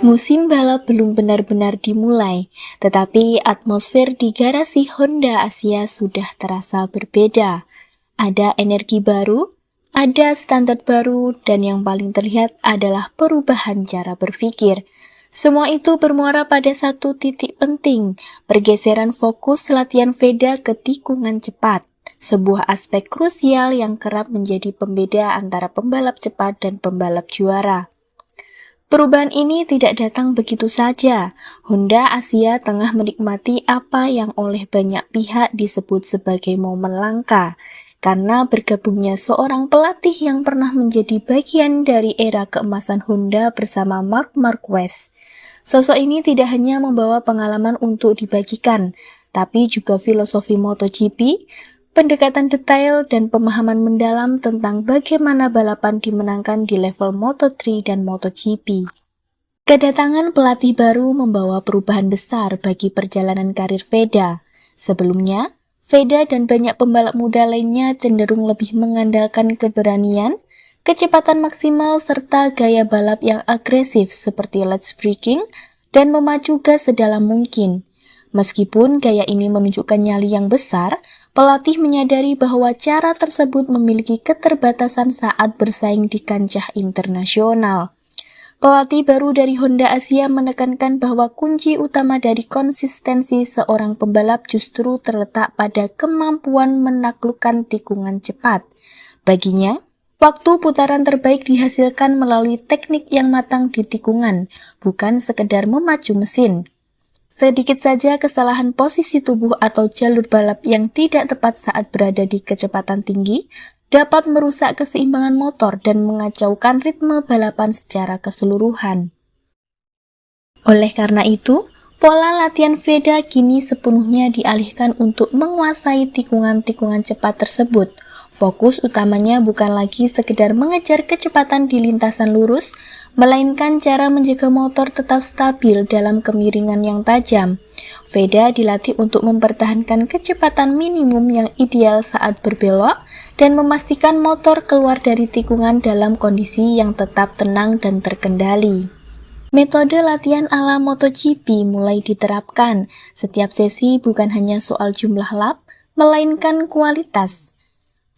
Musim balap belum benar-benar dimulai, tetapi atmosfer di garasi Honda Asia sudah terasa berbeda. Ada energi baru, ada standar baru, dan yang paling terlihat adalah perubahan cara berpikir. Semua itu bermuara pada satu titik penting, pergeseran fokus latihan Veda ke tikungan cepat. Sebuah aspek krusial yang kerap menjadi pembeda antara pembalap cepat dan pembalap juara. Perubahan ini tidak datang begitu saja. Honda Asia tengah menikmati apa yang oleh banyak pihak disebut sebagai momen langka, karena bergabungnya seorang pelatih yang pernah menjadi bagian dari era keemasan Honda bersama Marc Marquez. Sosok ini tidak hanya membawa pengalaman untuk dibagikan, tapi juga filosofi MotoGP, pendekatan detail, dan pemahaman mendalam tentang bagaimana balapan dimenangkan di level Moto3 dan MotoGP. Kedatangan pelatih baru membawa perubahan besar bagi perjalanan karir Veda. Sebelumnya, Veda dan banyak pembalap muda lainnya cenderung lebih mengandalkan keberanian, kecepatan maksimal, serta gaya balap yang agresif seperti let's braking dan memacu gas sedalam mungkin. Meskipun gaya ini menunjukkan nyali yang besar, pelatih menyadari bahwa cara tersebut memiliki keterbatasan saat bersaing di kancah internasional. Pelatih baru dari Honda Asia menekankan bahwa kunci utama dari konsistensi seorang pembalap justru terletak pada kemampuan menaklukkan tikungan cepat. Baginya, waktu putaran terbaik dihasilkan melalui teknik yang matang di tikungan, bukan sekedar memacu mesin. Sedikit saja kesalahan posisi tubuh atau jalur balap yang tidak tepat saat berada di kecepatan tinggi dapat merusak keseimbangan motor dan mengacaukan ritme balapan secara keseluruhan. Oleh karena itu, pola latihan Veda kini sepenuhnya dialihkan untuk menguasai tikungan-tikungan cepat tersebut. Fokus utamanya bukan lagi sekedar mengejar kecepatan di lintasan lurus, melainkan cara menjaga motor tetap stabil dalam kemiringan yang tajam. Veda dilatih untuk mempertahankan kecepatan minimum yang ideal saat berbelok dan memastikan motor keluar dari tikungan dalam kondisi yang tetap tenang dan terkendali. Metode latihan ala MotoGP mulai diterapkan. Setiap sesi bukan hanya soal jumlah lap, melainkan kualitas.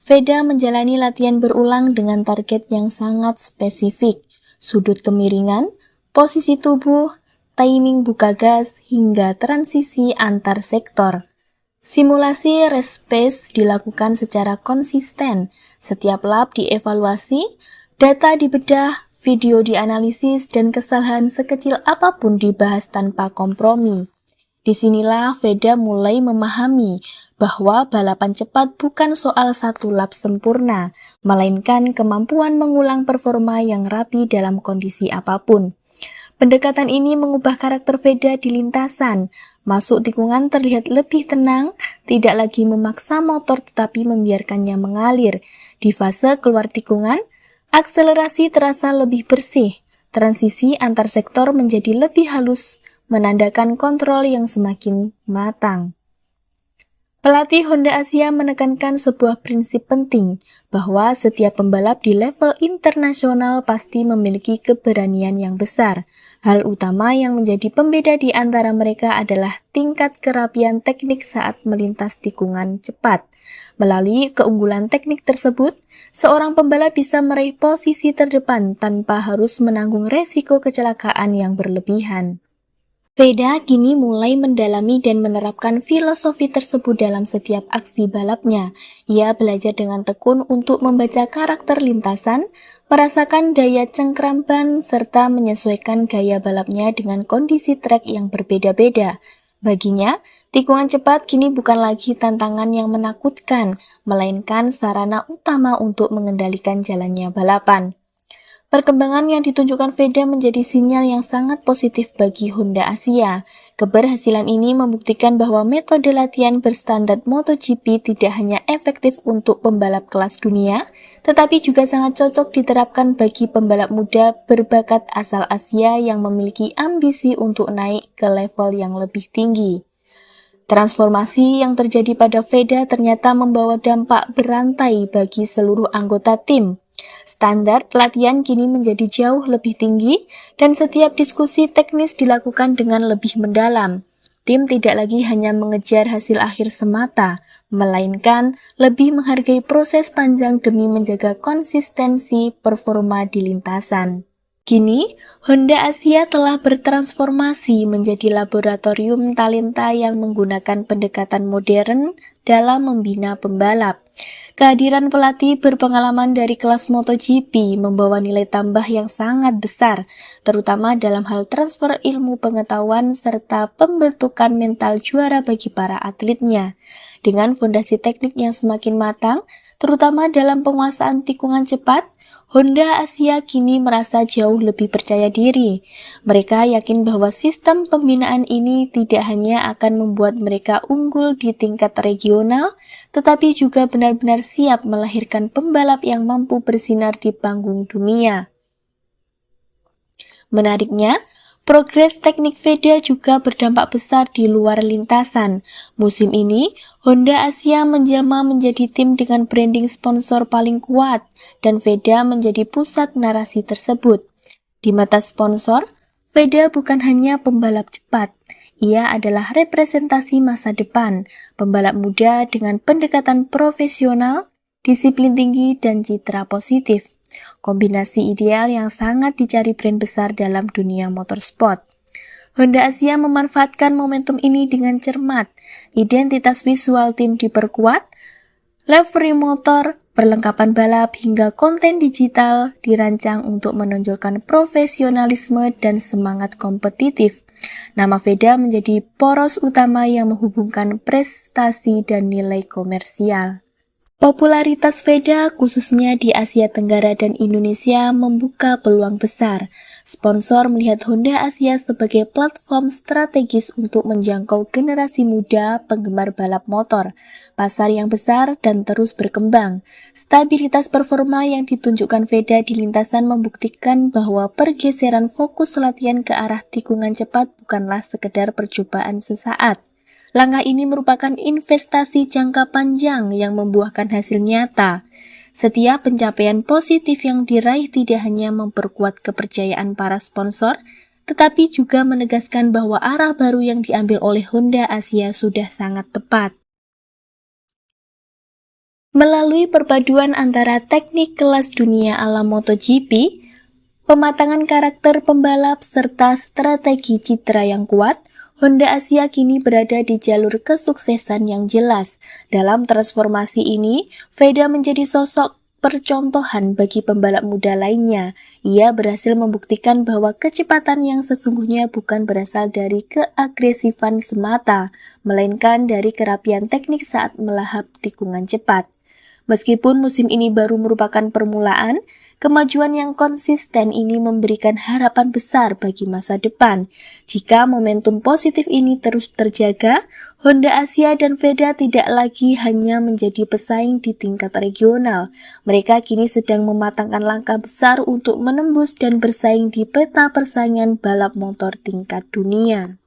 Veda menjalani latihan berulang dengan target yang sangat spesifik, sudut kemiringan, posisi tubuh, timing buka gas, hingga transisi antar sektor. Simulasi race pace dilakukan secara konsisten, setiap lap dievaluasi, data dibedah, video dianalisis, dan kesalahan sekecil apapun dibahas tanpa kompromi. Disinilah Veda mulai memahami bahwa balapan cepat bukan soal satu lap sempurna, melainkan kemampuan mengulang performa yang rapi dalam kondisi apapun. Pendekatan ini mengubah karakter Veda di lintasan. Masuk tikungan terlihat lebih tenang, tidak lagi memaksa motor tetapi membiarkannya mengalir. Di fase keluar tikungan, akselerasi terasa lebih bersih. Transisi antar sektor menjadi lebih halus, menandakan kontrol yang semakin matang. Pelatih Honda Asia menekankan sebuah prinsip penting, bahwa setiap pembalap di level internasional pasti memiliki keberanian yang besar. Hal utama yang menjadi pembeda di antara mereka adalah tingkat kerapian teknik saat melintas tikungan cepat. Melalui keunggulan teknik tersebut, seorang pembalap bisa meraih posisi terdepan tanpa harus menanggung resiko kecelakaan yang berlebihan. Veda kini mulai mendalami dan menerapkan filosofi tersebut dalam setiap aksi balapnya. Ia belajar dengan tekun untuk membaca karakter lintasan, merasakan daya cengkram ban, serta menyesuaikan gaya balapnya dengan kondisi trek yang berbeda-beda. Baginya, tikungan cepat kini bukan lagi tantangan yang menakutkan, melainkan sarana utama untuk mengendalikan jalannya balapan. Perkembangan yang ditunjukkan Veda menjadi sinyal yang sangat positif bagi Honda Asia. Keberhasilan ini membuktikan bahwa metode latihan berstandar MotoGP tidak hanya efektif untuk pembalap kelas dunia, tetapi juga sangat cocok diterapkan bagi pembalap muda berbakat asal Asia yang memiliki ambisi untuk naik ke level yang lebih tinggi. Transformasi yang terjadi pada Veda ternyata membawa dampak berantai bagi seluruh anggota tim. Standar pelatihan kini menjadi jauh lebih tinggi dan setiap diskusi teknis dilakukan dengan lebih mendalam. Tim tidak lagi hanya mengejar hasil akhir semata, melainkan lebih menghargai proses panjang demi menjaga konsistensi performa di lintasan. Kini, Honda Asia telah bertransformasi menjadi laboratorium talenta yang menggunakan pendekatan modern dalam membina pembalap. Kehadiran pelatih berpengalaman dari kelas MotoGP membawa nilai tambah yang sangat besar, terutama dalam hal transfer ilmu pengetahuan serta pembentukan mental juara bagi para atletnya. Dengan fondasi teknik yang semakin matang, terutama dalam penguasaan tikungan cepat, Honda Asia kini merasa jauh lebih percaya diri. Mereka yakin bahwa sistem pembinaan ini tidak hanya akan membuat mereka unggul di tingkat regional, tetapi juga benar-benar siap melahirkan pembalap yang mampu bersinar di panggung dunia. Menariknya, progres teknik Veda juga berdampak besar di luar lintasan. Musim ini, Honda Asia menjelma menjadi tim dengan branding sponsor paling kuat, dan Veda menjadi pusat narasi tersebut. Di mata sponsor, Veda bukan hanya pembalap cepat, ia adalah representasi masa depan, pembalap muda dengan pendekatan profesional, disiplin tinggi, dan citra positif. Kombinasi ideal yang sangat dicari brand besar dalam dunia motorsport. Honda Asia memanfaatkan momentum ini dengan cermat. Identitas visual tim diperkuat, livery motor, perlengkapan balap hingga konten digital dirancang untuk menonjolkan profesionalisme dan semangat kompetitif. Nama Veda menjadi poros utama yang menghubungkan prestasi dan nilai komersial. Popularitas Veda khususnya di Asia Tenggara dan Indonesia membuka peluang besar. Sponsor melihat Honda Asia sebagai platform strategis untuk menjangkau generasi muda penggemar balap motor, pasar yang besar dan terus berkembang. Stabilitas performa yang ditunjukkan Veda di lintasan membuktikan bahwa pergeseran fokus latihan ke arah tikungan cepat bukanlah sekedar percobaan sesaat. Langkah ini merupakan investasi jangka panjang yang membuahkan hasil nyata. Setiap pencapaian positif yang diraih tidak hanya memperkuat kepercayaan para sponsor, tetapi juga menegaskan bahwa arah baru yang diambil oleh Honda Asia sudah sangat tepat. Melalui perpaduan antara teknik kelas dunia ala MotoGP, pematangan karakter pembalap, serta strategi citra yang kuat, Honda Asia kini berada di jalur kesuksesan yang jelas. Dalam transformasi ini, Veda menjadi sosok percontohan bagi pembalap muda lainnya. Ia berhasil membuktikan bahwa kecepatan yang sesungguhnya bukan berasal dari keagresifan semata, melainkan dari kerapian teknik saat melahap tikungan cepat. Meskipun musim ini baru merupakan permulaan, kemajuan yang konsisten ini memberikan harapan besar bagi masa depan. Jika momentum positif ini terus terjaga, Honda Asia dan Veda tidak lagi hanya menjadi pesaing di tingkat regional. Mereka kini sedang mematangkan langkah besar untuk menembus dan bersaing di peta persaingan balap motor tingkat dunia.